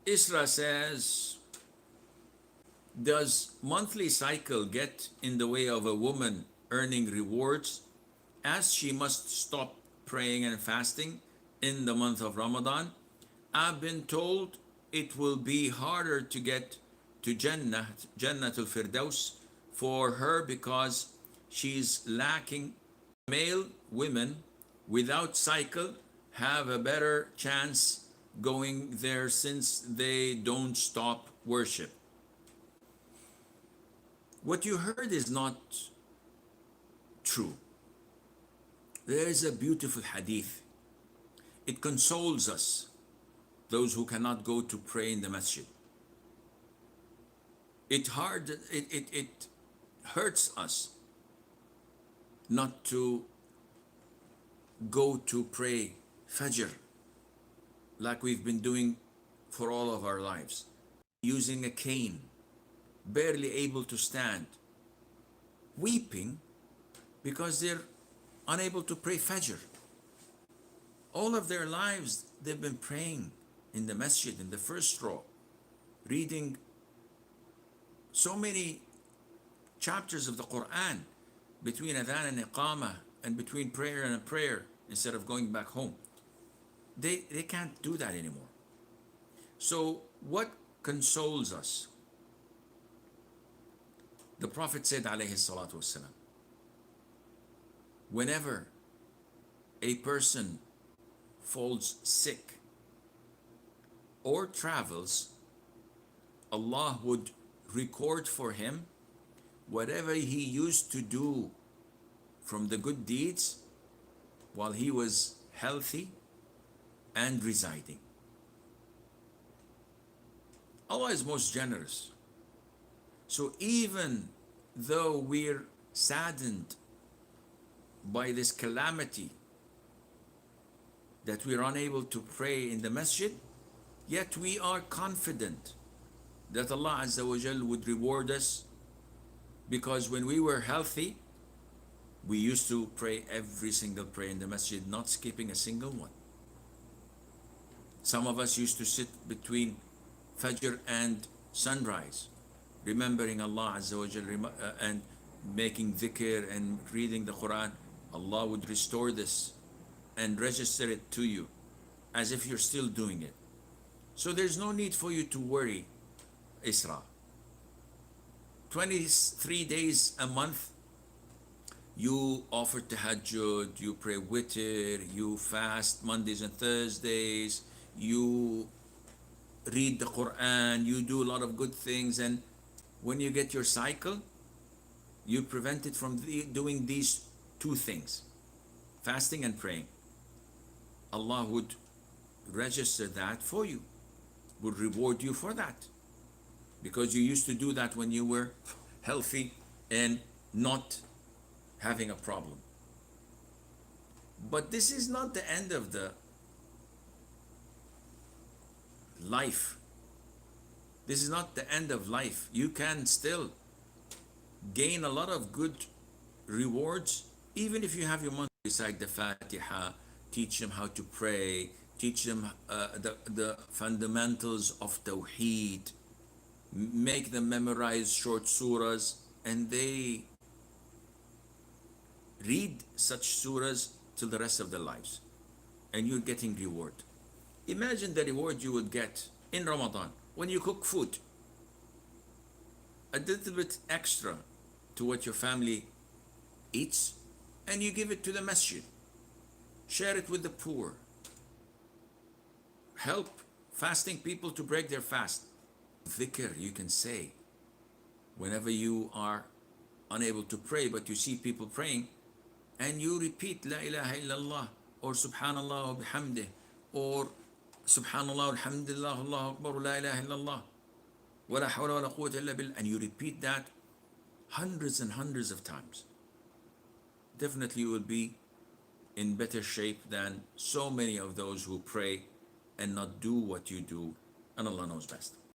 Isra says, does monthly cycle get in the way of a woman earning rewards, as she must stop praying and fasting in the month of Ramadan? I've been told it will be harder to get to Jannatul Firdaus for her because she's lacking. Male women without cycle have a better chance going there since they don't stop worship. What you heard is not true. There is a beautiful hadith. It consoles us, those who cannot go to pray in the masjid. It hurts us not to go to pray Fajr like we've been doing for all of our lives, using a cane, barely able to stand, weeping because they're unable to pray Fajr. All of their lives they've been praying in the masjid, in the first row, reading so many chapters of the Quran between adhan and iqamah, and between prayer and prayer, instead of going back home. They can't do that anymore. So what consoles us? The Prophet said, alayhi salatu wasalam, whenever a person falls sick or travels, Allah would record for him whatever he used to do from the good deeds while he was healthy and residing. Allah is most generous. So even though we're saddened by this calamity that we're unable to pray in the masjid, yet we are confident that Allah Azza wa Jal would reward us, because when we were healthy, we used to pray every single prayer in the masjid, not skipping a single one. Some of us used to sit between Fajr and sunrise, remembering Allah Azza wa Jal and making dhikr and reading the Quran. Allah would restore this and register it to you as if you're still doing it. So there's no need for you to worry, Isra. 23 days a month, you offer tahajjud, you pray witr, you fast Mondays and Thursdays, you read the Quran, you do a lot of good things, and when you get your cycle, you prevent it from doing these two things, fasting and praying. Allah would register that for you, would reward you for that, because you used to do that when you were healthy and not having a problem. But this is not the end of the life. This is not the end of life. You can still gain a lot of good rewards, even if you have your month. Recite the Fatiha, teach them how to pray, teach them the fundamentals of Tawheed, make them memorize short surahs, and they read such surahs till the rest of their lives, and you're getting reward. Imagine the reward you would get in Ramadan when you cook food, a little bit extra to what your family eats, and you give it to the masjid, share it with the poor, help fasting people to break their fast. Dhikr you can say whenever you are unable to pray, but you see people praying, and you repeat La ilaha illallah, or Subhanallah wa bihamdih, or Subhanallah alhamdulillah Allahu Akbar la ilaha illallah wa la hawla wa la quwwata illa billah, and you repeat that hundreds and hundreds of times. Definitely you will be in better shape than so many of those who pray and not do what you do, and Allah knows best.